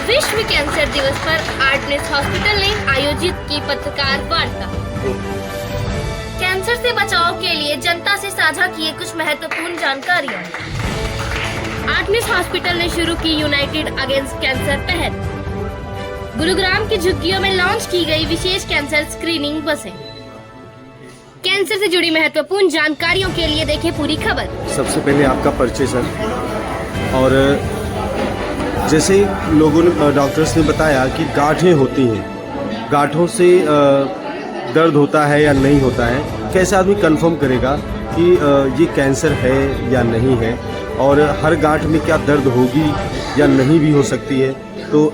विश्व कैंसर दिवस पर आर्टनेस हॉस्पिटल ने आयोजित की पत्रकार वार्ता। कैंसर से बचाव के लिए जनता से साझा किए कुछ महत्वपूर्ण जानकारियाँ। आर्टनेस हॉस्पिटल ने शुरू की यूनाइटेड अगेंस्ट कैंसर पहल। गुरुग्राम की झुग्गियों में लॉन्च की गई विशेष कैंसर स्क्रीनिंग बसें। कैंसर से जुड़ी महत्वपूर्ण जानकारियों के लिए देखें पूरी खबर। सबसे पहले आपका परिचय सर, और जैसे लोगों ने डॉक्टर्स ने बताया कि गांठें होती हैं, गांठों से दर्द होता है या नहीं होता है, कैसे आदमी कंफर्म करेगा कि ये कैंसर है या नहीं है, और हर गांठ में क्या दर्द होगी या नहीं भी हो सकती है। तो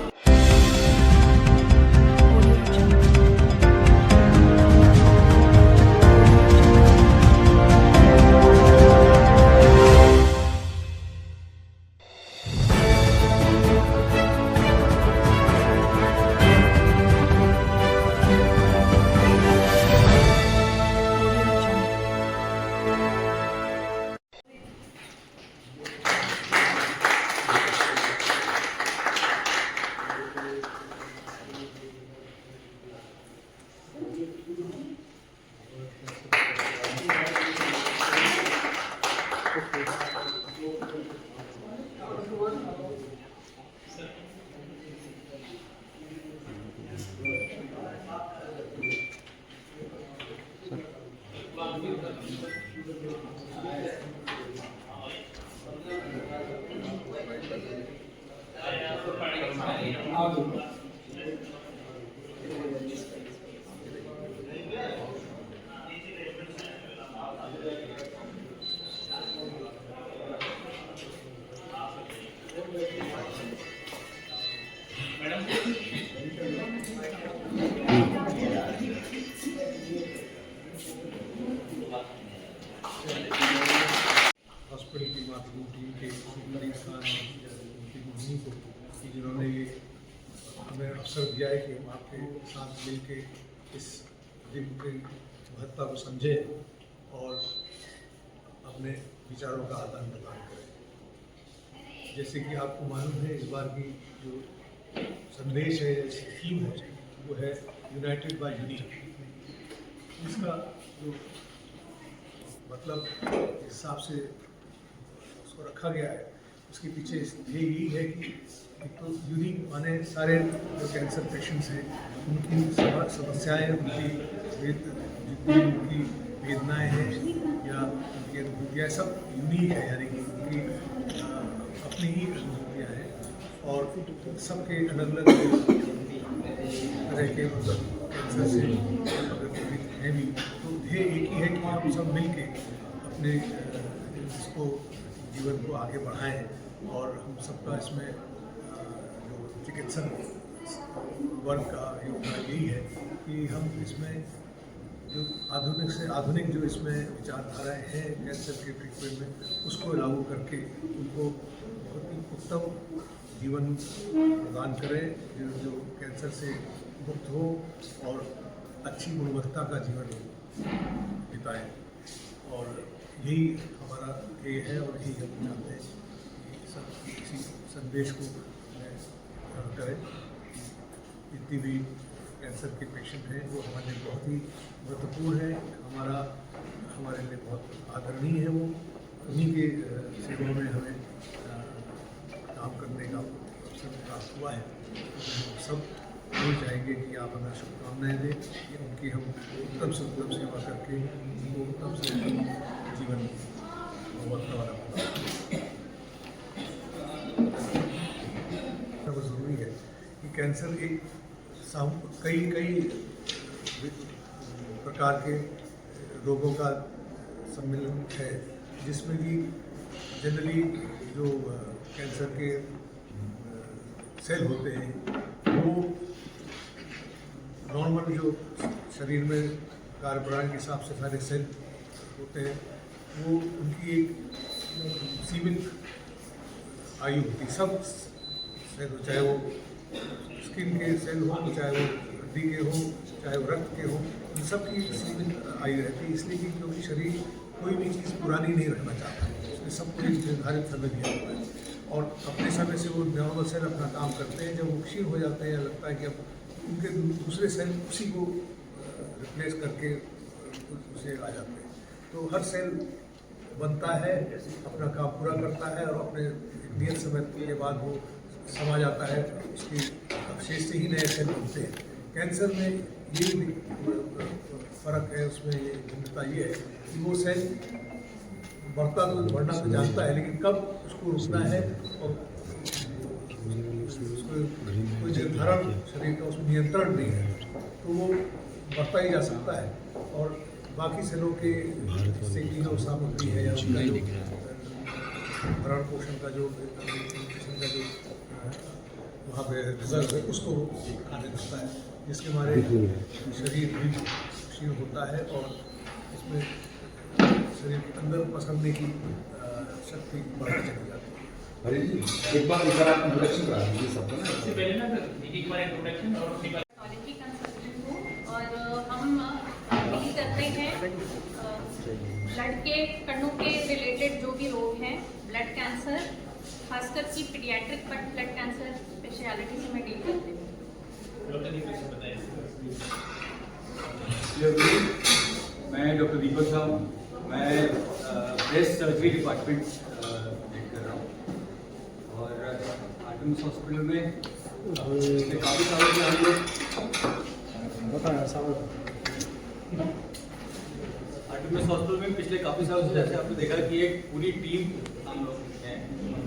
हॉस्पिटल की मार्केटिंग टीम के सुपरवाइजर खान उनकी मम्मी को कि जिन्होंने ये हमें अवसर दिया है कि हम आपके साथ मिल के इस दिन की महत्ता को समझें और अपने विचारों का आदान प्रदान करें। जैसे कि आपको मालूम है, इस बार की जो संदेश है, थीम है, वो है यूनाइटेड बाय यूनिक। इसका जो मतलब इस हिसाब से उसको रखा गया है, उसके पीछे ये यही है कि एक तो यूनिक माने सारे जो कैंसर पेशेंट्स हैं उनकी समस्याएं, जितनी उनकी वेदनाएं हैं या उनकी अनुभूतियाँ सब यूनिक है, यानी कि उनकी अपनी ही अनुभूतियाँ हैं और सबके अलग अलग तरह के मतलब कैंसर से प्रभावित हैं भी। तो ध्येय एक ही है कि हम सब मिल के अपने इसको जीवन को आगे बढ़ाएं और हम सबका इसमें जो चिकित्सक वर्ग का योगदान यही है कि हम इसमें जो आधुनिक से आधुनिक जो इसमें विचारधाराएँ हैं कैंसर के ट्रीटमेंट में, उसको लागू करके उनको बहुत ही उत्तम जीवन प्रदान करें, जो कैंसर से मुक्त हो और अच्छी गुणवत्ता का जीवन बिताएं। और यही हमारा ध्येय है और यही हम चाहते हैं कि सब इसी संदेश को करें। जितनी भी कैंसर के पेशेंट हैं वो हमारे लिए बहुत ही महत्वपूर्ण है, हमारे लिए बहुत आदरणीय है। वो उन्हीं के सेवा में हमें काम करने का अवसर प्राप्त हुआ है। तो सब यही चाहेंगे कि आप हमें शुभकामनाएँ दें कि उनकी हम उत्तम से उत्तम सेवा करके उनको उत्तम से उत्तम जीवन गुणवत्ता वाला बहुत ज़रूरी है कि कैंसर एक कई प्रकार के रोगों का सम्मिलन है, जिसमें भी जनरली जो कैंसर के सेल होते हैं वो नॉर्मल जो शरीर में कार्यप्रणाली के हिसाब से सारे सेल होते हैं, वो उनकी एक सीमित आयु होती है। सब सेल हो, चाहे वो स्किन के सेल हो, चाहे वो हड्डी के हो, चाहे वो रक्त के हो, इन सब की सीमित आयु रहती है। इसलिए कि क्योंकि शरीर कोई भी चीज़ पुरानी नहीं रखना चाहता है, इसमें सब कुछ निर्धारित समय दिया हुआ है। और अपने समय से वो नॉर्मल सेल अपना काम करते हैं। जब वो क्षीण हो जाते हैं, लगता है कि अब उनके दूसरे सेल उसी को रिप्लेस करके उसे आ जाते हैं। तो हर सेल बनता है, अपना काम पूरा करता है और अपने नियत समय के बाद वो समा जाता है, उसकी अवशेष से ही नए सेल बनते हैं। कैंसर में ये फर्क है, उसमें ये भिन्नता ये है कि वो सेल बढ़ना तो जानता है, लेकिन कब उसको रुकना है और उसको कोई निर्धारण शरीर का उसमें नियंत्रण नहीं है, तो वो बढ़ता ही जा सकता है। और बाकी सेलों के हिस्से की जो सामग्री है या उनका जो भरण पोषण का जो वहाँ पे रिजर्व है, उसको खाने लगता है, जिसके हमारे शरीर भी क्षीण होता है और इसमें शरीर के अंदर पसरने की शक्ति बढ़ती चली जाती है। अरे जी, एक बार इधर आप इंट्रोडक्शन करा दीजिए सबको ना। इससे पहले ना एक बार इंट्रोडक्शन और उसके बाद क्वालिटी कंसल्टेंट हूँ और हम डील करते हैं ब्लड के कणों के रिलेटेड जो भी रोग हैं, ब्लड कैंसर, खासकर की पीडियाट्रिक ब्लड कैंसर स्पेशलिटी से मैं डील करती हूँ। मैं डॉक्टर दीपक साहब हूँ। मैं ब्रेस्ट सर्जरी डिपार्टमेंट लीड कर रहा हूँ और आर्टम्स हॉस्पिटल में पिछले काफ़ी सालों से हम लोग आर्टम्स हॉस्पिटल में पिछले काफ़ी सालों से जैसे आपने देखा कि एक पूरी टीम हम लोग हैं,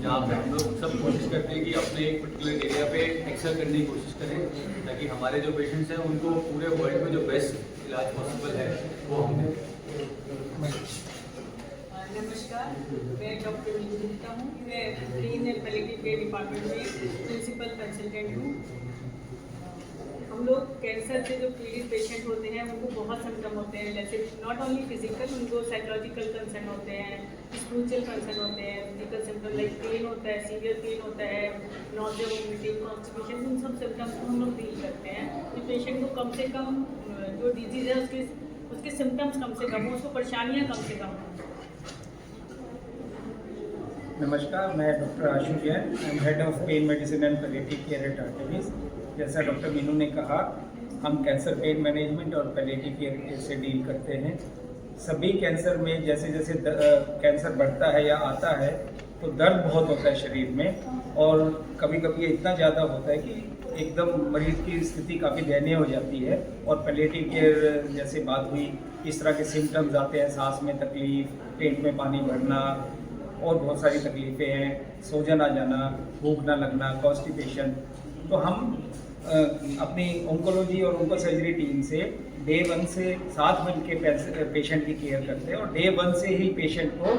जहाँ पे हम लोग सब कोशिश करते हैं कि अपने एक पर्टिकुलर एरिया पे एक्सेल करने की कोशिश करें, ताकि हमारे जो पेशेंट्स हैं उनको पूरे वर्ल्ड में जो बेस्ट इलाज पॉसिबल है वो हम दें। नमस्कार, मैं डॉक्टर मीनू गुप्ता हूँ। मैं clean and palliative care department में प्रिंसिपल कंसल्टेंट हूँ। हम लोग कैंसर से जो पीड़ित पेशेंट होते हैं उनको बहुत सिम्टम होते हैं, जैसे नॉट ओनली फिजिकल, उनको साइकोलॉजिकल कंसर्न होते हैं, स्पिरिचुअल कंसर्न होते हैं, फिजिकल सिम्टम लाइक पेन होता है, सीवियर पेन होता है, नॉजिया, वोमिटिंग, कॉन्स्टिपेशन, उन सब सिम्टम्स को हम लोग डील करते हैं कि पेशेंट को कम से कम जो डिजीज़ है उसके सिम्टम्स कम से कम हो, उसको परेशानियाँ कम से कम हों। नमस्कार, मैं doctor Ashu Jain, I am head of pen medicine and palliative care at Artemis. जैसा डॉक्टर मीनू ने कहा, हम कैंसर पेन मैनेजमेंट और पैलिएटिव केयर से डील करते हैं। सभी कैंसर में जैसे जैसे कैंसर बढ़ता है या आता है तो दर्द बहुत होता है शरीर में, और कभी कभी ये इतना ज़्यादा होता है कि एकदम मरीज की स्थिति काफ़ी दयनीय हो जाती है। और पैलिएटिव केयर जैसे बात हुई, इस तरह के सिम्टम्स आते हैं, सांस में तकलीफ, पेट में पानी भरना और बहुत सारी तकलीफ़ें हैं, सूजन आ जाना, भूख ना लगना, कॉन्स्टिपेशन। तो हम अपनी ऑन्कोलॉजी और ऑन्को सर्जरी टीम से डे 1 से साथ मिल के पेशेंट की केयर करते हैं और डे 1 से ही पेशेंट को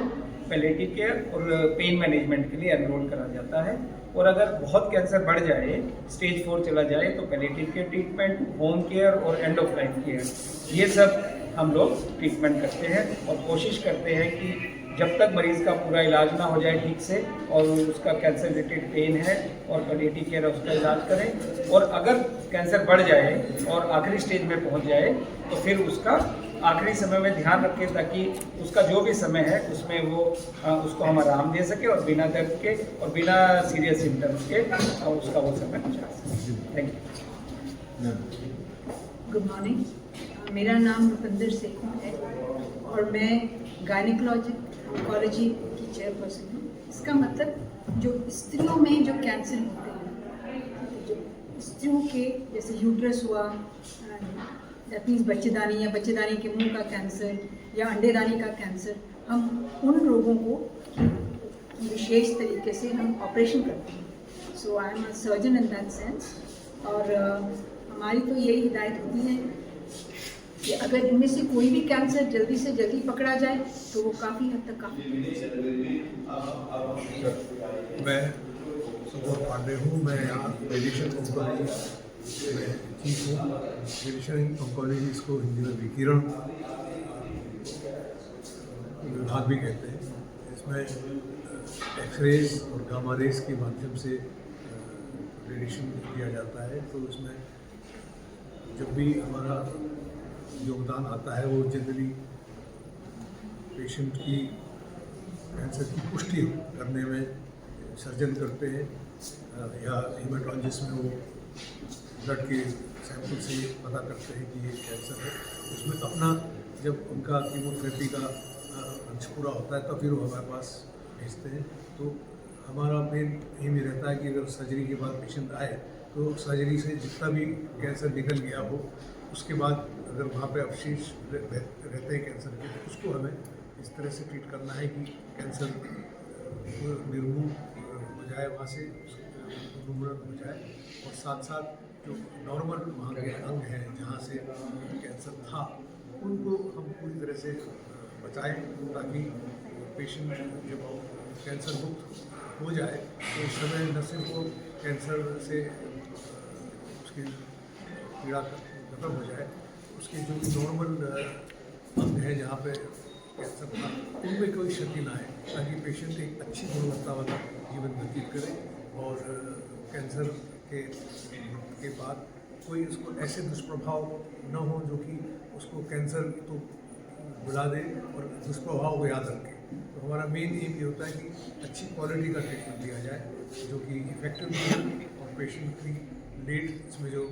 पैलिएटिव केयर और पेन मैनेजमेंट के लिए एनरोल करा जाता है। और अगर बहुत कैंसर बढ़ जाए, स्टेज 4 चला जाए, तो palliative care treatment, home care और एंड ऑफ लाइफ केयर, ये सब हम लोग ट्रीटमेंट करते हैं और कोशिश करते हैं कि जब तक मरीज़ का पूरा इलाज ना हो जाए ठीक से और उसका कैंसर रिलेटेड पेन है और पैलिएटिव केयर उसका इलाज करें, और अगर कैंसर बढ़ जाए और आखिरी स्टेज में पहुंच जाए तो फिर उसका आखिरी समय में ध्यान रखें, ताकि उसका जो भी समय है उसमें वो उसको हम आराम दे सके और बिना दर्द के और बिना सीरियस सिम्टम्स के उसका वो समय गुजार सकें। Thank you. गुड मॉर्निंग, मेरा नाम रुपिंदर सिंह है और मैं गायनिकोलॉजी ऑन्कोलॉजी की चेयरपर्सन हूँ। इसका मतलब जो स्त्रियों में जो कैंसर होते हैं, जो स्त्रियों के जैसे यूट्रस हुआ, दैट मीन्स बच्चेदानी या बच्चेदानी के मुंह का कैंसर या अंडेदानी का कैंसर, हम उन रोगों को विशेष तरीके से हम ऑपरेशन करते हैं। So I am a surgeon in that sense. और हमारी तो यही हिदायत होती है कि अगर इनमें से कोई भी कैंसर जल्दी से जल्दी पकड़ा जाए तो वो काफ़ी हद तक मैं सुबोध पांडे हूँ। मैं यहाँ रेडिएशन ऑन्कोलॉजी में चीफ हूँ। रेडिएशन ऑन्कोलॉजी इसको हिंदी में विकिरण विभाग भी कहते हैं। इसमें एक्सरेज और गामा रेज के माध्यम से रेडिएशन किया जाता है। तो इसमें जब भी हमारा योगदान आता है वो जनरली पेशेंट की कैंसर की पुष्टि करने में सर्जन करते हैं या हीमेटोलॉजिस्ट में वो ब्लड के सैंपल से पता करते हैं कि ये कैंसर है। उसमें अपना जब उनका कीमोथेरेपी का अंश पूरा होता है तो फिर वो हमारे पास भेजते हैं। तो हमारा मेन एम ये रहता है कि अगर सर्जरी के बाद पेशेंट आए तो सर्जरी से जितना भी कैंसर निकल गया हो उसके बाद अगर वहाँ पे अवशेष रहते हैं कैंसर के तो उसको हमें इस तरह से ट्रीट करना है कि कैंसर निर्मूल हो जाए, वहाँ से उन्मूलन हो जाए, और साथ साथ जो नॉर्मल वहाँ के अंग हैं जहाँ से कैंसर था उनको हम पूरी तरह से बचाएं ताकि पेशेंट जब कैंसर मुक्त हो जाए तो उस समय न सिर्फ वो कैंसर से उसकी पीड़ा खत्म हो जाए, उसके जो नॉर्मल अंग हैं जहाँ पे कैंसर था उनमें कोई क्षति ना आए, ताकि पेशेंट एक अच्छी गुणवत्ता वाला जीवन व्यतीत करे और कैंसर के बाद कोई उसको ऐसे दुष्प्रभाव न हो जो कि उसको कैंसर तो बुला दे और दुष्प्रभाव को याद रखे। तो हमारा मेन एम ये होता है कि अच्छी क्वालिटी का ट्रीटमेंट दिया जाए जो कि इफेक्टिव भी हो और पेशेंट की लेट इसमें जो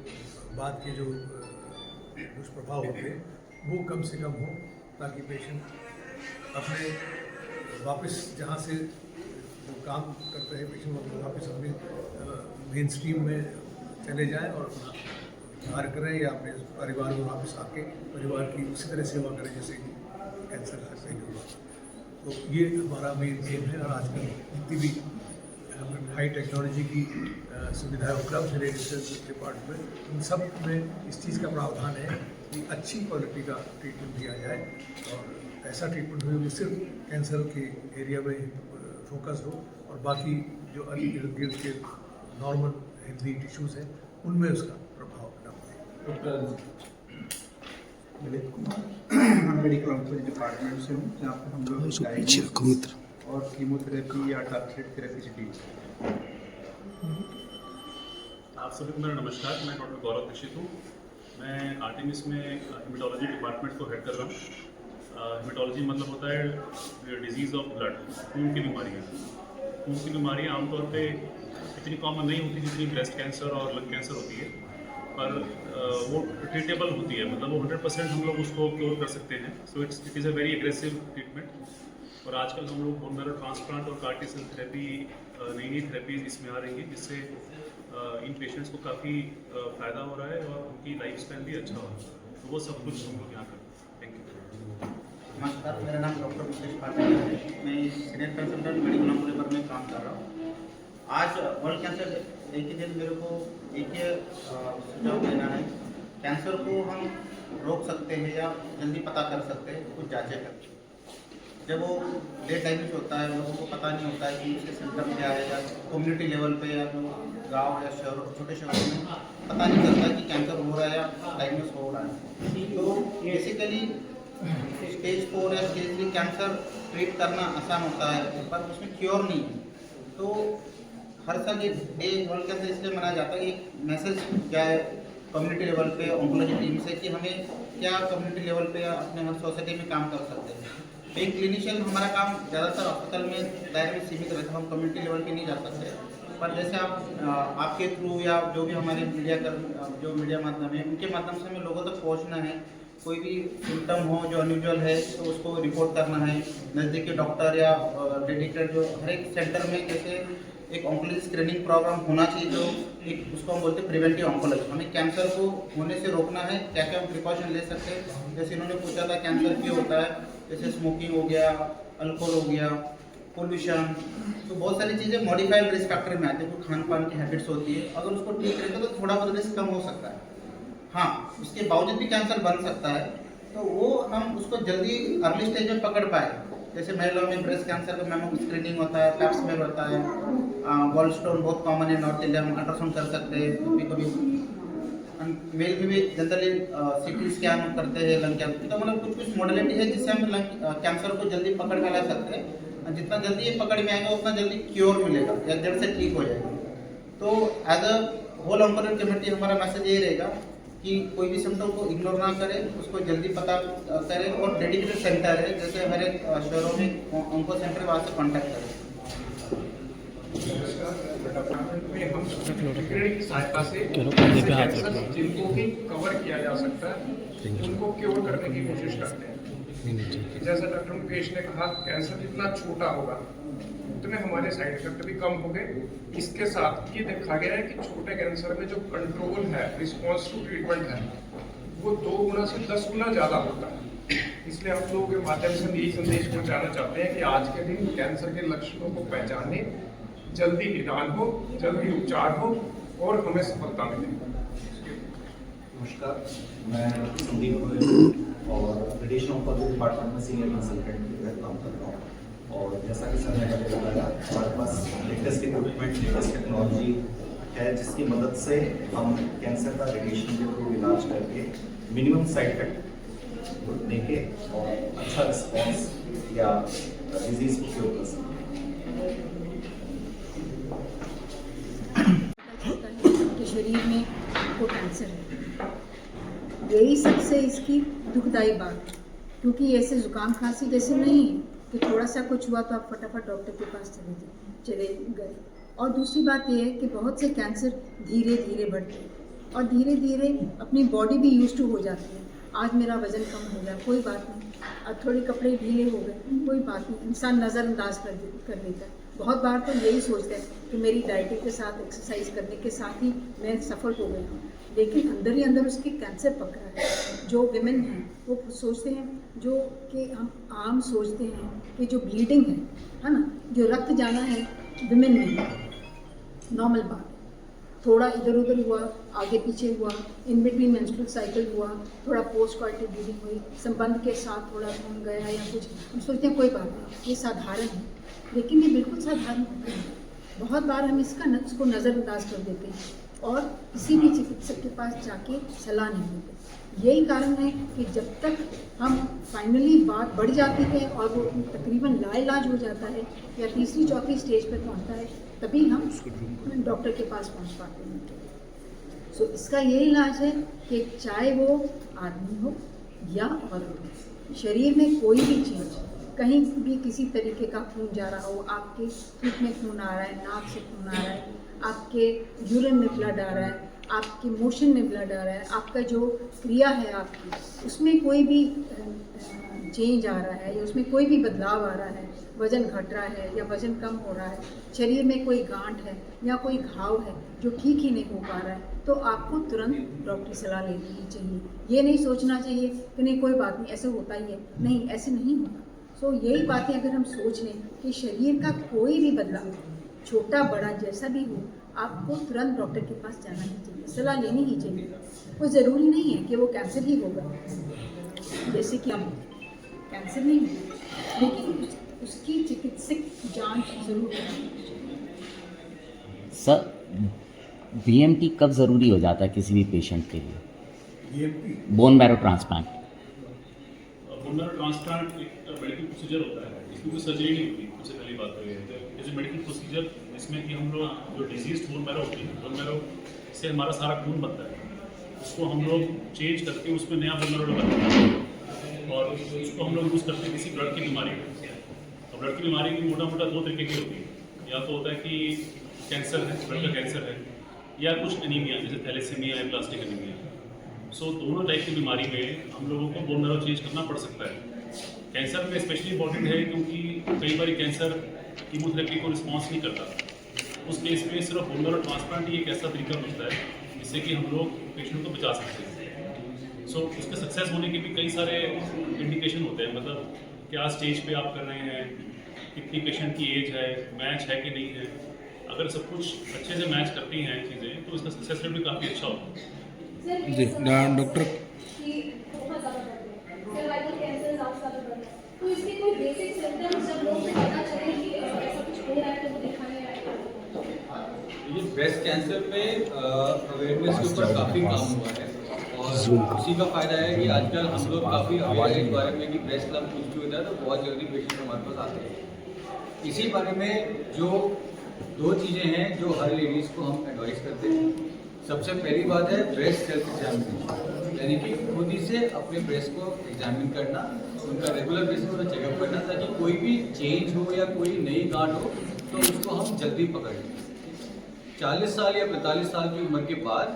बाद के जो दुष्प्रभाव होते हैं वो कम से कम हो, ताकि पेशेंट अपने वापस जहाँ से जो काम करते हैं पेशेंट वापस अपने मेन स्ट्रीम में चले जाएं और अपना कार्य करें या अपने परिवार में वापस आके परिवार की उसी तरह सेवा करें जैसे कि कैंसर से पहले हुआ। तो ये हमारा मेन एम है। और आजकल जितनी भी हाई टेक्नोलॉजी की सुविधाएं उपलब्ध है रिसर्च डिपार्टमेंट, उन सब में इस चीज़ का प्रावधान है कि अच्छी क्वालिटी का ट्रीटमेंट दिया जाए और ऐसा ट्रीटमेंट हो जो सिर्फ कैंसर के एरिया में फोकस हो और बाकी जो इर्द गिर्द के नॉर्मल हेल्दी टिश्यूज़ हैं उनमें उसका प्रभाव न पड़े। डॉक्टर ललित कुमार, हम मेडिकल ऑन्कोलॉजी डिपार्टमेंट से हूँ, जहाँ पर हम लोग डायग्नोसिस और कीमोथेरेपी या टारगेटेड थेरेपी से डील करते हैं। आप सभी को मेरा नमस्कार। मैं डॉक्टर गौरव दीक्षित हूँ। मैं आर्टेमिस में हेमेटोलॉजी डिपार्टमेंट को हेड कर रहा हूँ। हेमेटोलॉजी मतलब होता है डिजीज़ ऑफ ब्लड, खून की बीमारियाँ। खून की बीमारियाँ आमतौर पे इतनी कॉमन नहीं होती जितनी ब्रेस्ट कैंसर और लंग कैंसर होती है, पर वो ट्रीटेबल होती है, मतलब वो 100% हम लोग उसको क्योर कर सकते हैं। So it is a very aggressive treatment. और आजकल हम लोग बोन मैरो ट्रांसप्लांट और कार्टी सेल थेरेपी, नई नई थेरेपीज इसमें आ रही हैं, जिससे इन पेशेंट्स को काफ़ी फ़ायदा हो रहा है और उनकी लाइफ स्पैन भी अच्छा हो रहा है। तो वो सब कुछ हम लोग यहाँ करते हैं। Thank you. नमस्कार, मेरा नाम डॉक्टर मुकेश पाटिल है। मैं सीनियर कंसल्टेंट मेडिकल ऑन्कोलॉजी में काम कर रहा हूँ। आज वर्ल्ड कैंसर डे के दिन मेरे को एक सुझाव देना है। कैंसर को हम रोक सकते हैं या जल्दी पता कर सकते हैं कुछ जांचें करके। जब वो लेट डायग्नोस होता है, लोगों को पता नहीं होता है कि उसके सिम्टम क्या है, या कम्युनिटी लेवल पे या जो गाँव या शहरों छोटे शहरों में पता नहीं चलता कि कैंसर हो रहा है या डायग्नोस हो रहा है। तो बेसिकली स्टेज 4 या स्टेज 3 कैंसर ट्रीट करना आसान होता है, पर उसमें क्योर नहीं है। तो हर साल ये डे वर्ल्ड कैंसर इसलिए मनाया जाता है कि एक मैसेज जाए कम्युनिटी लेवल पे ऑन्कोलॉजी टीम से कि हमें क्या कम्युनिटी लेवल पे या अपने हर सोसाइटी में काम कर सकते हैं। एक क्लिनिशियन हमारा काम ज़्यादातर हॉस्पिटल में दायरे में सीमित रहता है, हम कम्युनिटी लेवल पे नहीं जा सकते। पर जैसे आपके थ्रू या जो भी हमारे जो मीडिया माध्यम है उनके माध्यम से हमें लोगों तक पहुँचना है। कोई भी सिम्टम हो जो अनयूजुअल है तो उसको रिपोर्ट करना है। नज़दीकी डॉक्टर या डेडिकेटेड जो हर एक सेंटर में जैसे एक ऑन्कोलॉजी स्क्रीनिंग प्रोग्राम होना चाहिए, जो एक उसको हम बोलते हैं प्रिवेंटिव ऑन्कोलॉजी। हमें कैंसर को होने से रोकना है, क्या क्या हम प्रिकॉशन ले सकते हैं। जैसे इन्होंने पूछा था कैंसर क्यों होता है, जैसे स्मोकिंग हो गया, अल्कोहल हो गया, पोल्यूशन, तो बहुत सारी चीज़ें मॉडिफाइड रिस्क फैक्टर में आती है। कोई खान पान की हैबिट्स होती है, अगर उसको ठीक रखें तो थोड़ा बहुत रिस्क कम हो सकता है। हाँ, उसके बावजूद भी कैंसर बन सकता है, तो वो हम उसको जल्दी अर्ली स्टेज में पकड़ पाए। जैसे महिलाओं में ब्रेस्ट कैंसर का मैमो स्क्रीनिंग होता है, पैप स्मेयर होता है, गॉल स्टोन बहुत कॉमन है नॉर्थ इंडिया में, अल्ट्रासाउंड कर सकते हैं। कभी कभी मेल में भी जनरली सीटी स्कैन करते हैं लंग कैंसर। तो मतलब कुछ कुछ मॉडलिटी है जिससे हम लंग कैंसर को जल्दी पकड़ कर ला सकते हैं। जितना जल्दी ये पकड़ में आएगा उतना जल्दी क्योर मिलेगा या जड़ से ठीक हो जाएगा। तो as a whole oncology committee हमारा मैसेज ये रहेगा कि कोई भी सिम्टम को इग्नोर ना करें, उसको जल्दी पता करें और डेडिकेटेड सेंटर है जैसे हर एक शहरों में ऑन्को सेंटर, वहाँ से कॉन्टैक्ट करें। डिपार्टमेंट में हम ट्रीटमेंट की सहायता से ऐसे कैंसर जिनको भी कवर किया जा सकता है उनको क्योर करने की कोशिश करते हैं। जैसा डॉक्टर मुकेश ने कहा, कैंसर जितना छोटा होगा उतने हमारे साइड इफेक्ट भी कम होंगे। इसके साथ ये देखा गया है कि छोटे कैंसर में जो कंट्रोल है, रिस्पॉन्स टू ट्रीटमेंट है, वो 2 गुना से 10 गुना ज़्यादा होता है। इसलिए हम लोगों के माध्यम से यही संदेश पहुंचाना चाहते हैं कि आज के दिन कैंसर के लक्षणों को पहचाने, जल्दी निदान हो, जल्दी उपचार हो और हमें सफलता मिले। नमस्कार, मैं संदीप गोयल और रेडिएशन ऑन्कोलॉजी डिपार्टमेंट में सीनियर कंसल्टेंट के तहत काम कर रहा हूँ। और जैसा कि सर ने बताया, हमारे पास लेटेस्ट इक्विपमेंट, लेटेस्ट टेक्नोलॉजी है जिसकी मदद से हम कैंसर का रेडिएशन के थ्रू इलाज करके मिनिमम साइड इफेक्ट देके और अच्छा रिस्पॉन्स या डिजीज को क्योर कर सकते हैं। कि शरीर में को कैंसर है, यही सबसे इसकी दुखदाई बात, क्योंकि ऐसे जुकाम खांसी जैसे नहीं है कि थोड़ा सा कुछ हुआ तो आप फटाफट डॉक्टर के पास चले गए। और दूसरी बात यह है कि बहुत से कैंसर धीरे धीरे बढ़ते हैं और धीरे धीरे अपनी बॉडी भी यूज टू हो जाती है। आज मेरा वज़न कम हो गया, कोई बात नहीं, अब थोड़े कपड़े ढीले हो गए, कोई बात नहीं, इंसान नज़रअंदाज कर देता है। बहुत बार तो यही सोचता है कि मेरी डाइटिंग के साथ, एक्सरसाइज करने के साथ ही मैं सफल हो गई हूँ, लेकिन अंदर ही अंदर उसके कैंसर पकड़ा है। जो विमेन हैं वो सोचते हैं, जो कि हम आम सोचते हैं कि जो ब्लीडिंग है ना, जो रक्त जाना है विमेन में नॉर्मल बात, थोड़ा इधर उधर हुआ, आगे पीछे हुआ, इन बिटवीन मेंस्ट्रुअल साइकिल हुआ, थोड़ा पोस्ट कॉइटल ब्लीडिंग हुई, संबंध के साथ थोड़ा खून गया या कुछ, हम सोचते हैं कोई बात नहीं, ये साधारण है, लेकिन ये बिल्कुल साधारण नहीं है। बहुत बार हम इसको नज़रअंदाज कर देते हैं और किसी भी चिकित्सक के पास जाके सलाह नहीं लेते। यही कारण है कि जब तक हम फाइनली बात बढ़ जाती है और वो तकरीबन लाइलाज हो जाता है या तीसरी चौथी स्टेज पर पहुंचता है, तभी हम डॉक्टर के पास पहुंच पाते हैं। सो इसका ये इलाज है कि चाहे वो आदमी हो या औरत हो, शरीर में कोई भी चीज़, कहीं भी किसी तरीके का खून जा रहा हो, आपके पेट में खून आ रहा है, नाक से खून आ रहा है, आपके यूरिन में ब्लड आ रहा है, आपके मोशन में ब्लड आ रहा है, आपका जो क्रिया है आपकी उसमें कोई भी चेंज आ रहा है या उसमें कोई भी बदलाव आ रहा है, वज़न घट रहा है या वज़न कम हो रहा है, शरीर में कोई गांठ है या कोई घाव है जो ठीक ही नहीं हो पा रहा है, तो आपको तुरंत डॉक्टर की सलाह लेनी ही चाहिए। ये नहीं सोचना चाहिए कि नहीं कोई बात नहीं, ऐसे होता ही है, नहीं, ऐसे नहीं होता। सो यही बातें अगर हम सोच लें कि शरीर का कोई भी बदलाव, छोटा बड़ा जैसा भी हो, आपको तुरंत डॉक्टर के पास जाना ही चाहिए, सलाह लेनी ही चाहिए। कोई ज़रूरी नहीं है कि वो कैंसर ही होगा, जैसे कि हम कैंसर नहीं है, लेकिन उसकी चिकित्सक जांच जरूर करनी चाहिए। सर, बीएमटी कब ज़रूरी हो जाता है किसी भी पेशेंट के लिए? BMT bone marrow transplant. Bone marrow transplant एक मेडिकल प्रोसीजर होता है, इसमें कोई सर्जरी नहीं होती। सबसे पहली बात तो ये है, इज ए मेडिकल प्रोसीजर जिसमें कि हम लोग जो डिजीज बोन मैरो होती है, बोन मैरो से हमारा सारा खून बनता है, उसको हम लोग चेंज करके उसमें नया बोन मैरो लगाते हैं और उसको हम लोग यूज़ करते हैं किसी ब्लड की बीमारी में। और ब्लड की बीमारी की मोटा मोटा 2 तरीके की होती है, या तो होता है कि कैंसर है, ब्लड का कैंसर है, या कुछ एनीमिया जैसे थैलेसीमिया या प्लास्टिक एनीमिया। सो दोनों टाइप की बीमारी में हम लोगों को बोन मैरो चेंज करना पड़ सकता है। कैंसर में स्पेशली इंपॉर्टेंट है क्योंकि कई बार कैंसर कीमोथेरेपी को रिस्पॉन्स नहीं करता। उस केस में सिर्फ बोन मैरो ट्रांसप्लांट ही एक ऐसा तरीका होता है जिससे कि हम लोग पेशेंट को बचा सकते हैं। सो उसके सक्सेस होने के भी कई सारे इंडिकेशन होते हैं, मतलब क्या स्टेज पे आप कर रहे हैं, कितनी पेशेंट की एज है, मैच है कि नहीं है। अगर सब कुछ अच्छे से मैच करती हैं चीज़ें तो इसका सक्सेस रेट भी काफ़ी अच्छा होता है। जी डॉक्टर, तो इसके कोई बेसिक सिम्टम्स जब लोग पता चले कि ऐसा कुछ हो रहा है तो वो दिखाने आए। ये ब्रेस्ट कैंसर पे अवेयरनेस के ऊपर काफ़ी काम हुआ है और उसी का फायदा है कि आजकल हम लोग काफ़ी अवेयर है इस बारे में कि ब्रेस्ट लंप कुछ भी होता है तो बहुत जल्दी पेशेंट हमारे पास आते हैं। इसी बारे में जो 2 चीज़ें हैं जो हर लेडीज़ को हम एडवाइस करते हैं। सबसे पहली बात है ब्रेस्ट सेल्फ एग्जामिनेशन, यानी कि खुद ही से अपने ब्रेस्ट को एग्जामिन करना, उनका रेगुलर बेसिस पर चेकअप करना ताकि कोई भी चेंज हो या कोई नई गांठ हो तो उसको हम जल्दी पकड़ लें। 40 साल या 45 साल की उम्र के बाद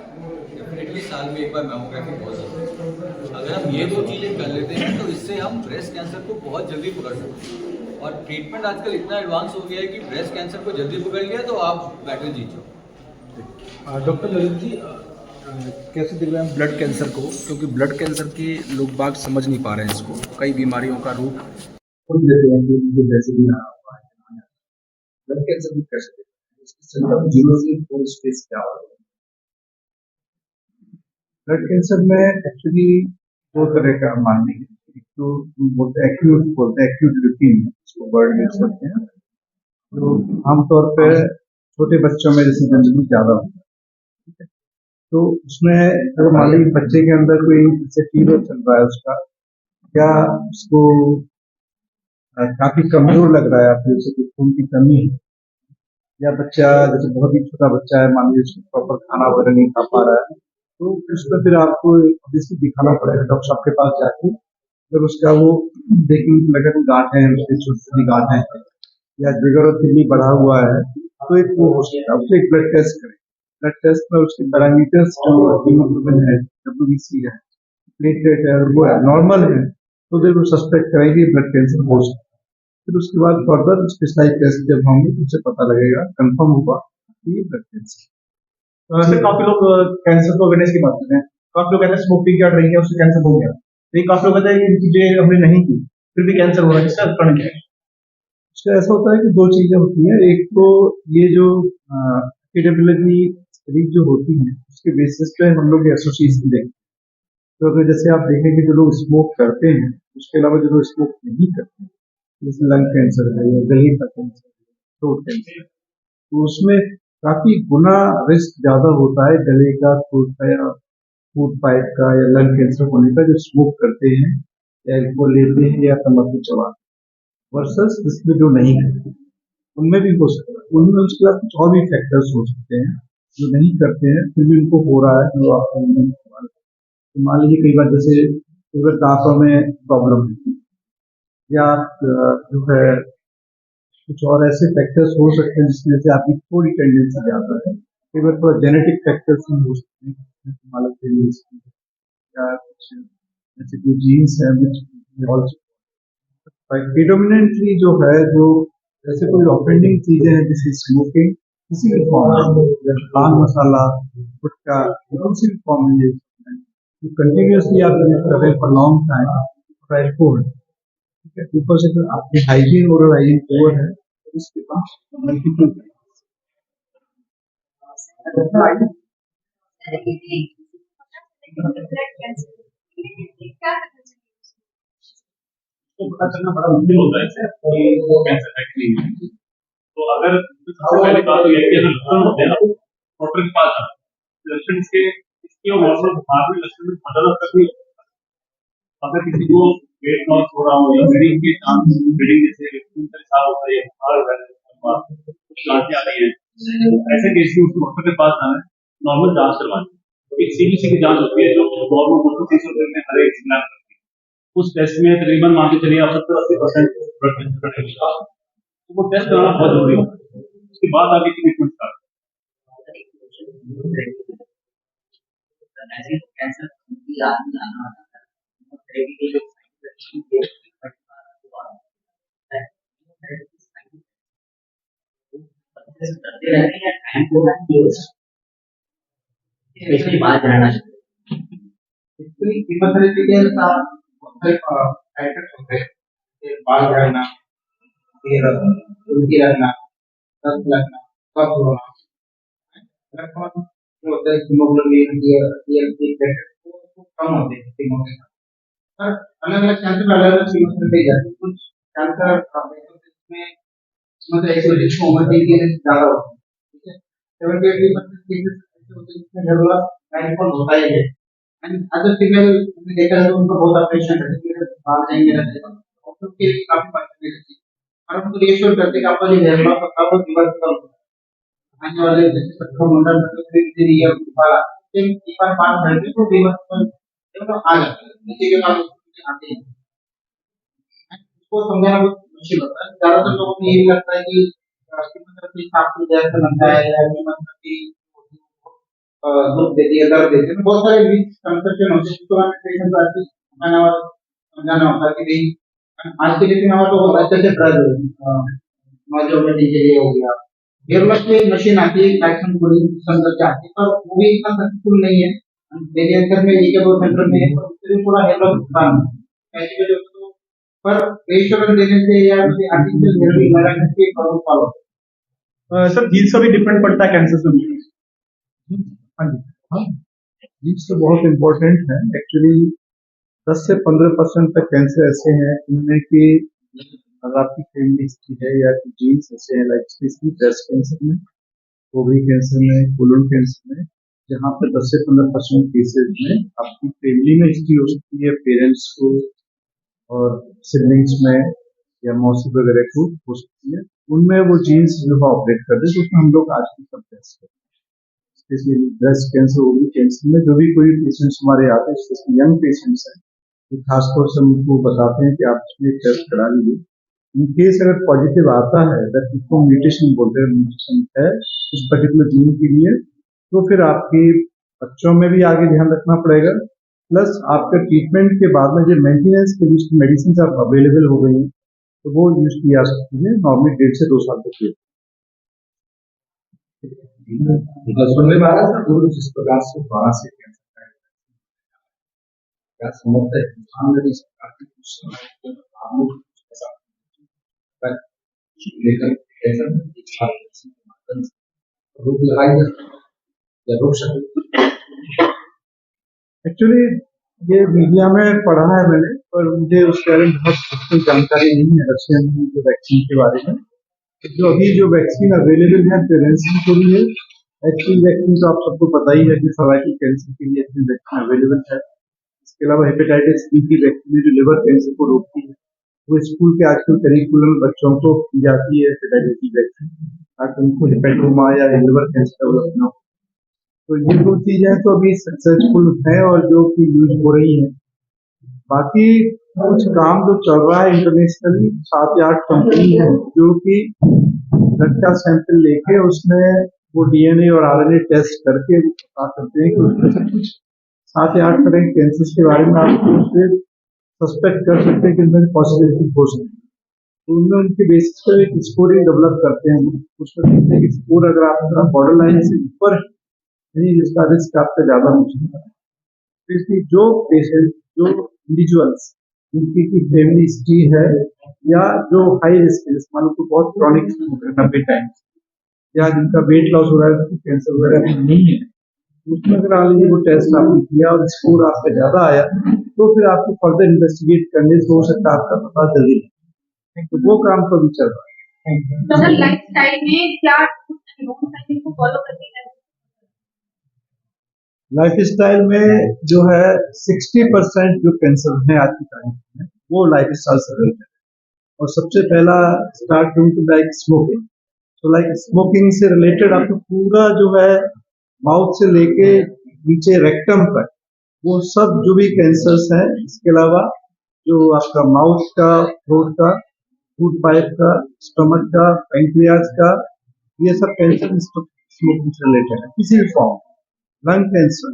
डेफिनेटली साल में एक बार मैमोग्राफी बहुत ज़रूरी है। अगर हम ये 2 चीज़ें कर लेते हैं तो इससे हम ब्रेस्ट कैंसर को बहुत जल्दी पकड़ सकते हैं। और ट्रीटमेंट आजकल इतना एडवांस हो गया है कि ब्रेस्ट कैंसर को जल्दी पकड़ लिया तो आप बैटल जीत जाओ। डॉक्टर ललित जी, कैसे देख रहे हैं ब्लड कैंसर को, क्योंकि ब्लड कैंसर के लोग बाग समझ नहीं पा रहे हैं इसको, कई बीमारियों का रूप खुद देते हैं कि मुझे वैसे भी रहा हुआ है। ब्लड कैंसर भी कैसे देखते हैं, इसकी सिम्टम 0 से 4 स्टेज क्या होता है? ब्लड कैंसर में एक्चुअली 2 तरह का मानने हैं। एक तो बोलते हैं एक्यूट ल्यूकीमिया, इसको वर्ड यूज करते हैं, जो आमतौर पे छोटे बच्चों में जैसे जनरली ज़्यादा होता है। तो उसमें अगर मान लीजिए बच्चे के अंदर कोई जैसे फीवर चल रहा है उसका, या उसको काफी कमजोर लग रहा है, आपको जैसे कि खून की कमी है, या बच्चा जैसे बहुत ही छोटा बच्चा है, मान लीजिए उसको प्रॉपर खाना वगैरह नहीं खा पा रहा है, तो उसमें फिर आपको ऑब्वियसली दिखाना पड़ेगा डॉक्टर साहब के पास जाके। जब उसका वो देखने लगे तो गांठ है, उसकी छोटी छोटी गांठ है, या जिगर और किडनी बढ़ा हुआ है, तो एक वो हो सकता है, उससे एक ब्लड टेस्ट करें। ब्लड टेस्ट में उसके पैरामीटर्स जो हीमोग्लोबिन है, WBC है, प्लेटलेट है, वो नॉर्मल है, तो फिर वो सस्पेक्ट करेंगे ब्लड कैंसर हो सकता है। फिर उसके बाद फर्दर स्पेशलाइज टेस्ट जब होंगे उससे पता लगेगा, कंफर्म होगा कि ये ब्लड कैंसर। वैसे काफी लोग कैंसर को अवेयरनेस की बात करते हैं, काफी लोग कहते हैं स्मोकिंग क्या ड्रिंक है उससे कैंसर हो गया, लेकिन काफी लोग कहते हैं कि चीजें हमने नहीं की फिर भी कैंसर हो रहा है, इसका कारण क्या है? उसका ऐसा होता है कि 2 चीजें होती हैं। एक तो ये जो एपिडेमियोलॉजी स्टडीज जो होती हैं उसके बेसिस पे हम लोग एसोसिएशन देखते हैं। तो अगर जैसे आप देखेंगे जो लोग स्मोक करते हैं, उसके अलावा जो लोग स्मोक नहीं करते हैं, जैसे लंग कैंसर है या गले का कैंसर, थ्रोट कैंसर, तो उसमें काफी गुना रिस्क ज्यादा होता है गले का, थ्रोट का, या फूड पाइप का, या लंग कैंसर होने का, जो स्मोक करते हैं या एल्कोहल लेते हैं या तंबाकू चबाते हैं, वर्सेस जिसमें जो नहीं करते, उनमें भी हो सकता है। उनमें उसके बाद कुछ और भी फैक्टर्स हो सकते हैं जो नहीं करते हैं फिर भी उनको हो रहा है, जो आपका तो मान लीजिए कई बार जैसे कई बार दांतों में प्रॉब्लम है, या जो है कुछ और ऐसे फैक्टर्स हो सकते हैं जिसमें से आपकी थोड़ी टेंडेंसी ज्यादा है। कई बार थोड़ा जेनेटिक फैक्टर्स भी हो सकते हैं, या कुछ ऐसे कोई जीन्स है प्रिडोमिनेंटली जो है, जो ऐसे कोई ऑफेंडिंग चीजें हैं जैसे स्मोकिंग, किसी भी फॉर्म में, पान मसाला, गुटखा, किसी भी फॉर्म में कंटिन्यूसली आप यूज कर रहे हैं फॉर लॉन्ग टाइम, एल्कोहल, ठीक है, ऊपर से फिर आपकी हाइजीन, ओरल हाइजीन पुअर है, इसके पास मल्टीपल तो पता करना बड़ा मुश्किल होता है इससे कि वो कैंसर है कि नहीं है। तो अगर सबसे पहले बात तो यह है कि अगर लक्षण होते हैं ना, डॉक्टर के पास जाओ। लक्षण इसके और नॉर्मल बुखार में लक्षण में बदल तक नहीं होता। अगर किसी को वेट लॉस हो रहा हो या ब्लीडिंग के चांस, ब्लीडिंग जैसे खून का रिसाव होता है या बुखार हो रहा है, कुछ गांठें आ रही है, ऐसे केस में उसको डॉक्टर के पास जाना है, नॉर्मल जांच करवानी। एक CBC की जांच होती है जो नॉर्मल 300 में हर एक स्लैब करती है। उस टेस्ट में तकरीबन मान के चलिए आप 70-80% ब्लड कैंसर का टेस्ट, तो वो टेस्ट कराना बहुत जरूरी होता है। उसके बाद आगे की ट्रीटमेंट स्टार्ट। बात जानना बाल झड़ना, उल्टी लगना, दस्त लगना, कफ होना, हीमोग्लोबिन कम होते हैं। अलग अलग कैंसर अलग अलग कीमत दी जाती है। कुछ कैंसर में मतलब एक्सपोजिशन उम्र के ज्यादा होता है, ठीक है, 70-80% केसेस ऐसे होते हैं जिसमें घरवाला टाइफाइड होता ही है। एंड अदर फीमेल हमने देखा है तो उनको बहुत ऑपरेशन करते हैं, बाहर जाएंगे रहते हैं, और उसके लिए काफी पैसे लगते हैं। और हम तो रिएश्योर करते हैं कि आपका जो घरवाला का काम है रिवर्स कर आने वाले जैसे सबका मुंडन में फिर ये वाला एक बार बात करके तो रिवर्स तो आ जाता है, नीचे के बाद आते हैं। उसको समझाना बहुत मुश्किल होता है। ज्यादातर लोगों को यही लगता है कि मतलब कि काफी जैसा लगता है या फिर मतलब कि दुख देती है, दर्द देती है, बहुत सारे कंसेप्शन होते हैं, तो हमें पेशेंट को अच्छे से समझाना और समझाना होता है कि भाई आज के डेट में हमारे को बहुत अच्छे से ड्रग नोजोमेटी के लिए हो गया, डेवलप में मशीन आती है, वैक्सीन कोडिंग सिस्टम करके आती है, पर वो भी इतना सक्सेसफुल नहीं है। डेली अंतर में एक दो सेंटर में है, पर उससे भी थोड़ा डेवलप होता है ऐसी वजह से। पर रेशोरेंस देने से या आर्टिफिशियल थेरेपी लगाने से प्रॉब्लम सॉल्व होता सर जीन्स का भी डिपेंड पड़ता है कैंसर से। हाँ जी, हाँ जीन्स तो बहुत इम्पोर्टेंट है एक्चुअली। 10 से 15% तक कैंसर ऐसे हैं इनमें कि अगर आपकी फैमिली हिस्ट्री है या जीन्स ऐसे हैं, लाइक स्पेशली ब्रेस्ट कैंसर में, ओवरी कैंसर में, कोलन कैंसर में, जहाँ पर 10 से 15% केसेज में आपकी फैमिली में हिस्ट्री हो सकती है, पेरेंट्स को और सिबलिंग्स में या मौसी वगैरह को हो सकती है, उनमें वो जीन्स जो है ऑपरेट कर दे, तो उसमें हम लोग आज भी सब टेस्ट करते हैं। Specially breast cancer, ovary cancer में जो भी कोई पेशेंट्स हमारे आते हैं, स्पेशली यंग पेशेंट्स हैं, तो खासतौर से हम उनको बताते हैं कि आप इसमें टेस्ट करा लीजिए। इन केस अगर पॉजिटिव आता है, दैट इसको म्यूटेशन बोलते हैं, म्यूटेशन है इस पर्टिकुलर जीन के लिए, तो फिर आपके बच्चों में भी आगे ध्यान रखना पड़ेगा। प्लस आपके ट्रीटमेंट के बाद में जो मेंटेनेंस के जिस मेडिसिन आप अवेलेबल हो गई हैं, तो वो यूज की जा सकती है नॉर्मली 1.5 से 2 साल तक। सुनने में आ रहा था गुरु जिस प्रकार से बाहर से कैंसर क्या समझता है इंसान इस प्रकार की कुछ आप लोग लेकर कैंसर रोक लगाई या रोक सकते। एक्चुअली ये मीडिया में पढ़ा है मैंने, पर मुझे उसके बारे में बहुत जानकारी नहीं है रशियन जो वैक्सीन के बारे में। जो अभी जो वैक्सीन अवेलेबल है प्रेगनेंसी के लिए, एचपीवी वैक्सीन तो आप सबको पता ही है कि सर्वाइकल कैंसर के लिए एचपीवी वैक्सीन अवेलेबल है। इसके अलावा हेपेटाइटिस बी की वैक्सीन है जो लिवर कैंसर को रोकती है, वो स्कूल के आजकल करिकुलम बच्चों को की जाती है हेपेटाइटिस बी वैक्सीन, ताकि उनको हेपेटोमा या लिवर कैंसर डेवलप न हो। तो ये दो चीजें तो अभी सक्सेसफुल हैं और जो कि यूज हो रही हैं। बाकी कुछ काम जो चल रहा है इंटरनेशनली, 7 या 8 कंपनी है जो कि ब्लड का सैंपल लेके उसमें वो डीएनए और आरएनए टेस्ट करके पता करते हैं कि उसमें से कुछ 7 या 8 तरह के कैंसर के बारे में आप उससे सस्पेक्ट कर सकते हैं कि इनमें पॉसिबिलिटी हो सकती है। तो उनमें उनके बेसिस पर एक स्कोरिंग डेवलप करते हैं, उसमें देखते हैं कि स्कोर अगर आपका बॉर्डर लाइन से ऊपर नहीं, जिसका रिस्क आपका ज्यादा हो सकता है। इसलिए जो पेशेंट, जो इंडिविजुअल्स जिनकी की फैमिली हिस्ट्री है या जो हाई रिस्क है, मान लो बहुत क्रॉनिक 90 टाइम्स, या जिनका वेट लॉस हो रहा है, कैंसर वगैरह नहीं है, उसमें अगर मान लीजिए वो टेस्ट आपने किया और स्कोर आपका ज्यादा आया, तो फिर आपको फर्दर इन्वेस्टिगेट करने से हो सकता है आपका पता जल्दी। तो वो काम तो भी चल रहा है। लाइफ स्टाइल में क्या को फॉलो करनी है? लाइफ स्टाइल में जो है 60% जो कैंसर है आज की तारीख में वो लाइफ स्टाइल से रिलेटेड है। और सबसे पहला स्टार्ट टू लाइक स्मोकिंग। तो लाइक स्मोकिंग से रिलेटेड आपको पूरा जो है माउथ से लेके नीचे रेक्टम तक वो सब जो भी कैंसर्स हैं, इसके अलावा जो आपका माउथ का, थ्रोट का, फूड पाइप का, स्टमक का, पैंक्रियाज का, ये सब कैंसर स्मोकिंग से रिलेटेड है किसी भी form. Lung cancer,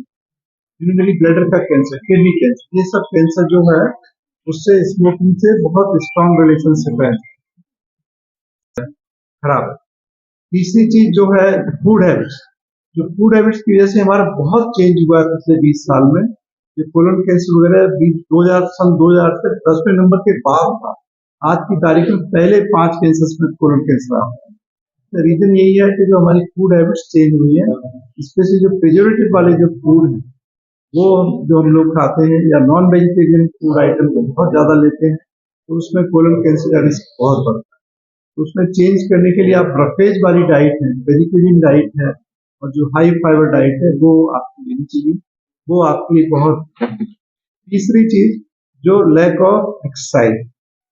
urinary bladder का कैंसर, किडनी कैंसर, ये सब कैंसर जो है उससे स्मोकिंग से बहुत स्ट्रॉन्ग रिलेशनशिप है, खराब है। तीसरी चीज जो है फूड हैबिट्स। जो फूड हैबिट्स की वजह से हमारा बहुत चेंज हुआ है पिछले 20 साल में। ये कोलन कैंसर वगैरह 2000 से 10वें नंबर के बाद था, आज की तारीख में पहले 5 कैंसर में कोलन कैंसर आ रहा है। रीजन यही है कि जो हमारी फूड हैबिट्स चेंज हुई है, स्पेशली जो प्रिजर्वेटिव वाले जो फूड है वो जो हम लोग खाते हैं, या नॉन वेजिटेरियन फूड आइटम को बहुत ज्यादा लेते हैं, तो उसमें कोलन कैंसर का रिस्क बहुत बढ़ता है। तो उसमें चेंज करने के लिए आप रफेज वाली डाइट है, वेजिटेरियन डाइट है, और जो हाई फाइबर डाइट है वो आपको लेनी चाहिए, वो आपके लिए बहुत। तीसरी चीज जो लैक ऑफ एक्सरसाइज,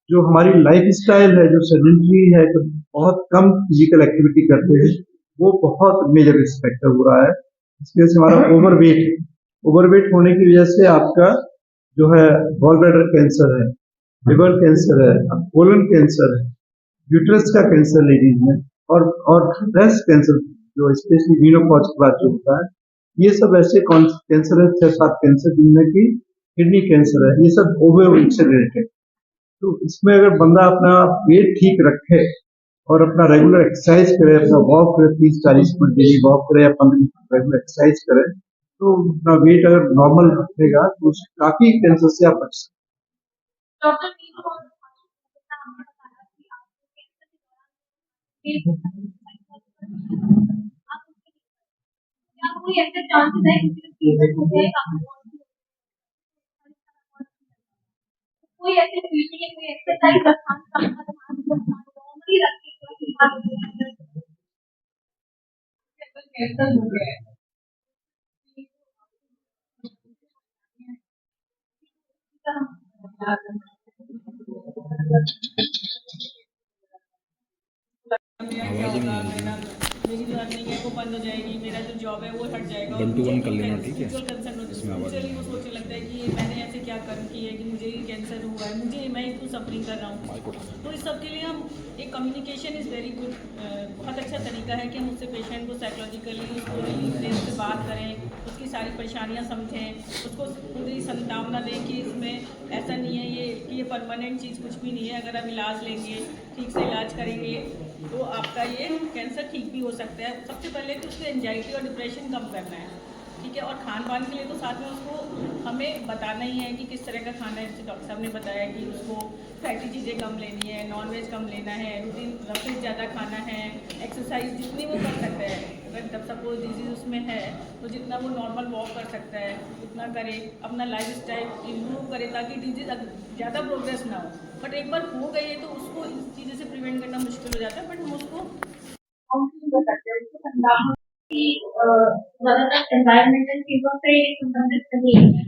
जो हमारी लाइफ स्टाइल है, जो सेडेंटरी है, तो बहुत कम फिजिकल एक्टिविटी करते हैं, वो बहुत मेजर फैक्टर हो रहा है। इसकी वजह से हमारा ओवरवेट होने की वजह से आपका जो है गॉल ब्लैडर कैंसर है, लिवर कैंसर है, कोलन कैंसर है, यूट्रस का कैंसर लेडीज में, और ब्रेस्ट कैंसर जो स्पेशली वीनोकॉज के बाद जो होता है, ये सब ऐसे कैंसर है, 6-7 कैंसर जिनमें कि किडनी कैंसर है, ये सब ओवरवेट से रिलेटेड। तो इसमें अगर बंदा अपना वेट ठीक रखे और अपना रेगुलर एक्सरसाइज करे, अपना वॉक करे, 30-40 मिनट डेली वॉक करे या 15 मिनट रेगुलर एक्सरसाइज करे, तो अपना वेट अगर नॉर्मल रखेगा तो काफी कैंसर से आप बच सकते डॉक्टर मीनू को हमने बताया कि आपको कैंसर के दौरान क्या कोई ऐसे चांसेस है कि ट्रीटमेंट हो जाए, कोई ऐसे ट्रीटमेंट या कोई एक्सरसाइज नॉर्मली रखने कैंसर हो गया है। मेरी जो अर्निंग है वो बंद हो जाएगी, मेरा जो जॉब है वो हट जाएगा। 1 to 1 कर लेना, ठीक है। चलिए वो सोचने लगता है कि मैंने ऐसे क्या कर्म किए कि मुझे ये कैंसर हुआ है, मुझे मैं क्यों सफरिंग कर रहा हूँ। तो इस सब के लिए हम एक कम्युनिकेशन इज़ वेरी गुड, बहुत अच्छा तरीका है कि हम उससे पेशेंट को साइकोलॉजिकली उसको रिलीफ दें, उससे बात करें, उसकी सारी परेशानियाँ समझें, उसको पूरी संतावना दें कि इसमें ऐसा नहीं है ये परमानेंट चीज़ कुछ भी नहीं है। अगर आप इलाज लेंगे, ठीक से इलाज करेंगे तो आपका ये कैंसर ठीक भी हो सकता है। सबसे पहले तो उसको एंजाइटी और डिप्रेशन कम करना है, ठीक है। और खान पान के लिए तो साथ में उसको हमें बताना ही है कि किस तरह का खाना है। जैसे डॉक्टर साहब ने बताया कि उसको फैटी चीज़ें कम लेनी है, नॉनवेज कम लेना है, रूटीन रफेज ज़्यादा खाना है, एक्सरसाइज जितनी वो कर सकता है। अगर तब सपोज डिजीज़ उसमें है तो जितना वो नॉर्मल वॉक कर सकता है उतना करे, अपना लाइफ स्टाइल इम्प्रूव करे ताकि डिजीज़ ज़्यादा प्रोग्रेस ना हो। बट एक बार हो गई है तो उसको इस चीज़ों से प्रिवेंट करना मुश्किल हो जाता है। बट हम उसको काउंसलिंग कर सकते हैं, उसको समझाना कि ज़्यादातर एनवायरमेंटल चीज़ों से संबंधित नहीं है,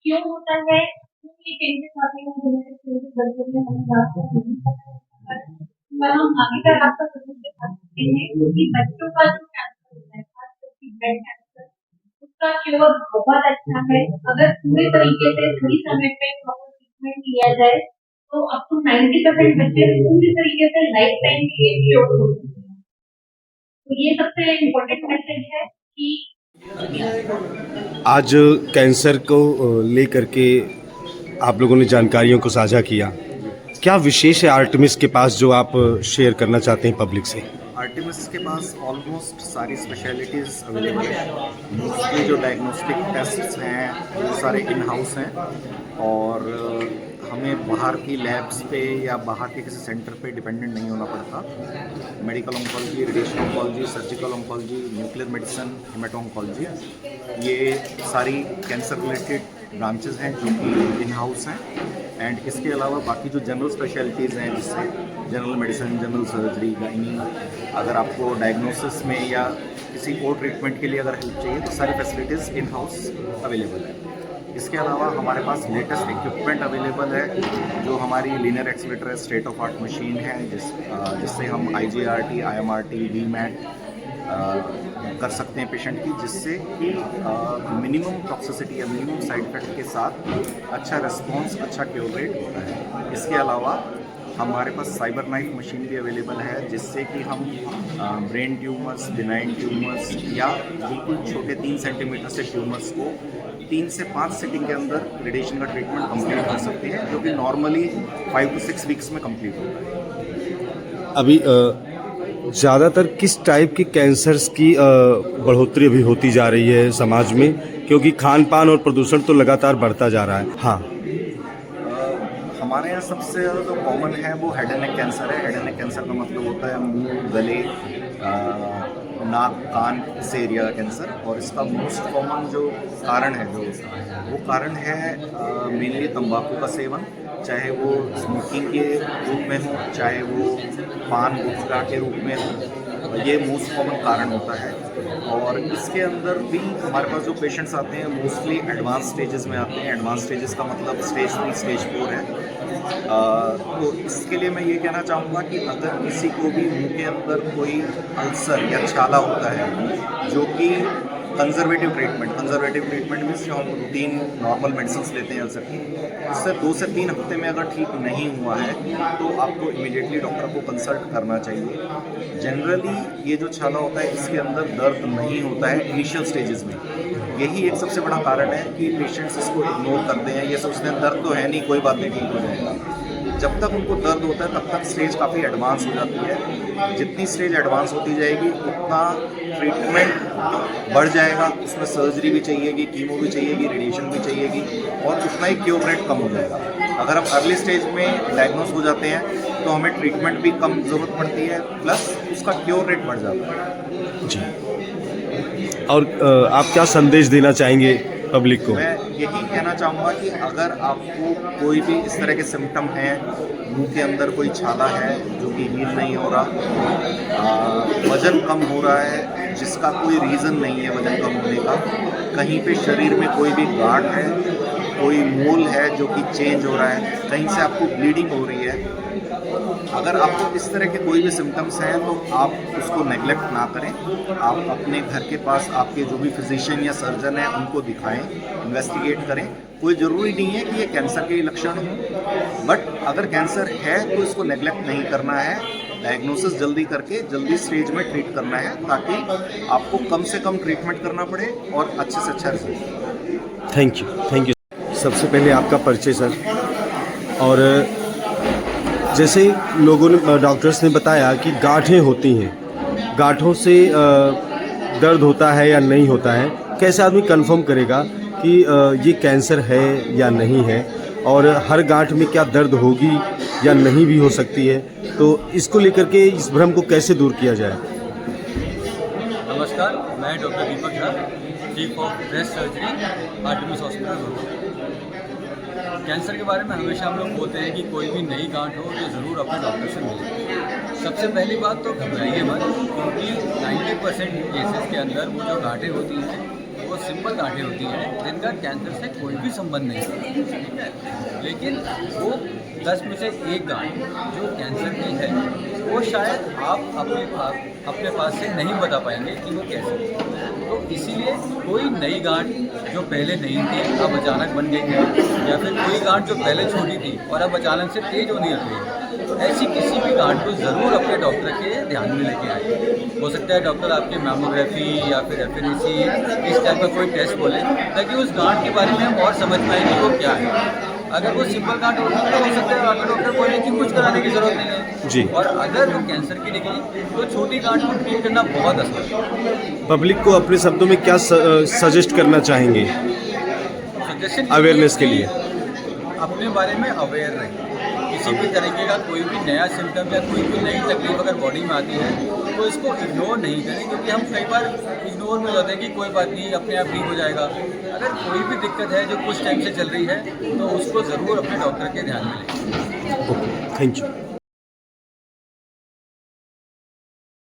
क्यों होता है, क्यों ये चेंजेस आते हैं, जेनेटिक चेंजेस बच्चों में हमें आपको नहीं पता है। पर हम आगे का रास्ता जरूर दिखा सकते हैं क्योंकि बच्चों का जो कैंसर होता है, खासकर कि ब्रेस्ट कैंसर, उसका क्योर बहुत अच्छा है। अगर पूरे तरीके से सही समय पे ट्रीटमेंट लिया जाए तो अप टू 90% बच्चे पूरी तरीके से लाइफ टाइम के लिए क्योर हो सकते हैं। तो ये सबसे इम्पोर्टेंट मैसेज है कि आज कैंसर को लेकर के आप लोगों ने जानकारियों को साझा किया, क्या विशेष है आर्टेमिस के पास जो आप शेयर करना चाहते हैं पब्लिक से? आर्टेमिस के पास ऑलमोस्ट सारी स्पेशलिटीज़ अवेलेबल है। मोस्टली जो डायग्नोस्टिक टेस्ट्स हैं वो सारे इन हाउस हैं और हमें बाहर की लैब्स पे या बाहर के किसी सेंटर पे डिपेंडेंट नहीं होना पड़ता। Medical oncology, radiation oncology, surgical oncology, nuclear medicine, haemato oncology, ये सारी कैंसर रिलेटेड ब्रांचेस हैं जो कि इन हाउस हैं। एंड इसके अलावा बाकी जो जनरल स्पेशलिटीज़ हैं जिससे general medicine, general surgery, gynae, अगर आपको डायग्नोसिस में या किसी और ट्रीटमेंट के लिए अगर हेल्प चाहिए तो सारी फैसिलिटीज़ इन हाउस अवेलेबल है। इसके अलावा हमारे पास लेटेस्ट इक्विपमेंट अवेलेबल है जो हमारी linear accelerator state of art machine है जिससे हम IGRT, IMRT, VMAT कर सकते हैं पेशेंट की, जिससे कि मिनिमम टॉक्सिसिटी या मिनिमम साइड इफेक्ट के साथ अच्छा रिस्पॉन्स, अच्छा क्योर रेट होता है। इसके अलावा हमारे पास साइबर नाइफ मशीन भी अवेलेबल है जिससे कि हम ब्रेन ट्यूमर्स, बिनाइन ट्यूमर्स या बिल्कुल छोटे 3 सेंटीमीटर से ट्यूमर्स को 3 से 5 सिटिंग के अंदर रेडिएशन का ट्रीटमेंट कंप्लीट कर सकते हैं, जो कि नॉर्मली 5 to 6 वीक्स में कंप्लीट होता है। अभी ज़्यादातर किस टाइप के कैंसर्स की बढ़ोतरी अभी होती जा रही है समाज में, क्योंकि खान पान और प्रदूषण तो लगातार बढ़ता जा रहा है? हाँ, हमारे यहाँ सबसे ज़्यादा जो कॉमन है वो हेड एंड नेक कैंसर है। हेड एंड नेक कैंसर का मतलब होता है मुंह, गले, नाक, कान से एरिया का कैंसर। और इसका मोस्ट कॉमन जो कारण है वो कारण है मेनली तंबाकू का सेवन, चाहे वो स्मोकिंग के रूप में हो, चाहे वो पान गुटखा के रूप में हो, ये मोस्ट कॉमन कारण होता है। और इसके अंदर भी हमारे पास जो पेशेंट्स आते हैं मोस्टली एडवांस स्टेजेस में आते हैं। एडवांस स्टेजेस का मतलब स्टेज 3, स्टेज 4 है। तो इसके लिए मैं ये कहना चाहूँगा कि अगर किसी को भी मुंह के अंदर कोई अल्सर या छाला होता है जो कि कंजर्वेटिव ट्रीटमेंट मीन्स जो हम रूटीन नॉर्मल मेडिसिन लेते हैं अल्सर की, उससे 2 से 3 हफ्ते में अगर ठीक नहीं हुआ है तो आपको इमीडिएटली डॉक्टर को कंसल्ट करना चाहिए। जनरली ये जो छाला होता है इसके अंदर दर्द नहीं होता है इनिशियल स्टेजेस में। यही एक सबसे बड़ा कारण है कि पेशेंट्स इसको इग्नोर करते हैं, ये सोचते हैं दर्द तो है नहीं, कोई बात नहीं, ठीक हो जाएगा। जब तक उनको दर्द होता है तब तक स्टेज काफ़ी एडवांस हो जाती है। जितनी स्टेज एडवांस होती जाएगी उतना ट्रीटमेंट बढ़ जाएगा, उसमें सर्जरी भी चाहिएगी, कीमो भी चाहिएगी, रेडिएशन भी चाहिएगी और उतना ही क्योर रेट कम हो जाएगा। अगर हम अर्ली स्टेज में डायग्नोज हो जाते हैं तो हमें ट्रीटमेंट भी कम ज़रूरत पड़ती है, प्लस उसका क्योर रेट बढ़ जाता है। जी, और आप क्या संदेश देना चाहेंगे पब्लिक को? मैं यही कहना चाहूँगा कि अगर आपको कोई भी इस तरह के सिम्टम हैं, मुंह के अंदर कोई छाला है जो कि हील नहीं हो रहा, वज़न कम हो रहा है जिसका कोई रीज़न नहीं है वज़न कम होने का, कहीं पे शरीर में कोई भी गांठ है, कोई मोल है जो कि चेंज हो रहा है, कहीं से आपको ब्लीडिंग हो रही है, अगर आपको इस तरह के कोई भी सिम्टम्स हैं तो आप उसको नेगलेक्ट ना करें। आप अपने घर के पास आपके जो भी फिजिशियन या सर्जन हैं उनको दिखाएं, इन्वेस्टिगेट करें। कोई ज़रूरी नहीं है कि ये कैंसर के लक्षण हो, बट अगर कैंसर है तो इसको नेगलेक्ट नहीं करना है, डायग्नोसिस जल्दी करके जल्दी स्टेज में ट्रीट करना है ताकि आपको कम से कम ट्रीटमेंट करना पड़े और अच्छे से अच्छा रिजल्ट। Thank you. सबसे पहले आपका परिचय सर, और जैसे लोगों ने डॉक्टर्स ने बताया कि गांठें होती हैं, गांठों से दर्द होता है या नहीं होता है, कैसे आदमी कंफर्म करेगा कि ये कैंसर है या नहीं है, और हर गांठ में क्या दर्द होगी या नहीं भी हो सकती है, तो इसको लेकर के इस भ्रम को कैसे दूर किया जाए? नमस्कार, मैं doctor Deepak Jha, chief of breast surgery, Artemis hospital. Cancer के बारे में हमेशा हम लोग बोलते हैं कि कोई भी नई गांठ हो तो ज़रूर अपने डॉक्टर से मिलें। सबसे पहली बात तो घबराइए मत, क्योंकि 90% केसेस के अंदर वो जो गांठें होती हैं वो सिंपल गांठें होती हैं जिनका कैंसर से कोई भी संबंध नहीं है, ठीक है। लेकिन वो 10 में से एक गांठ जो कैंसर की है वो शायद आप अपने पास से नहीं बता पाएंगे कि वो कैसे है। तो इसीलिए कोई नई गांठ जो पहले नहीं थी अब अचानक बन गई है, या फिर कोई गांठ जो पहले छोटी थी और अब अचानक से तेज होने लग गई है, तो ऐसी किसी भी गांठ को ज़रूर अपने डॉक्टर के ध्यान में लेके आए। हो सकता है डॉक्टर आपके मैमोग्राफी या फिर FNAC इस टाइप का कोई टेस्ट बोले ताकि उस गांठ के बारे में हम और समझ पाएँ कि वो क्या है। अगर वो सिंपल गांठ होती है तो हो सकता है आपके डॉक्टर बोले कि कुछ कराने की जरूरत नहीं है जी। और अगर वो कैंसर की निकली तो छोटी गांठ को ट्रीट करना बहुत आसान है। पब्लिक को अपने शब्दों में क्या सजेस्ट करना चाहेंगे सजेशन अवेयरनेस के लिए? अपने बारे में अवेयर रहें। किसी भी तरीके का कोई भी नया सिम्टम या कोई भी नई तकलीफ अगर बॉडी में आती है तो इसको इग्नोर नहीं करें, क्योंकि हम कई बार इग्नोर में जाते हैं कि कोई बात नहीं, अपने आप ठीक हो जाएगा। अगर कोई भी दिक्कत है जो कुछ टाइम से चल रही है तो उसको ज़रूर अपने डॉक्टर के ध्यान में लें। Thank you.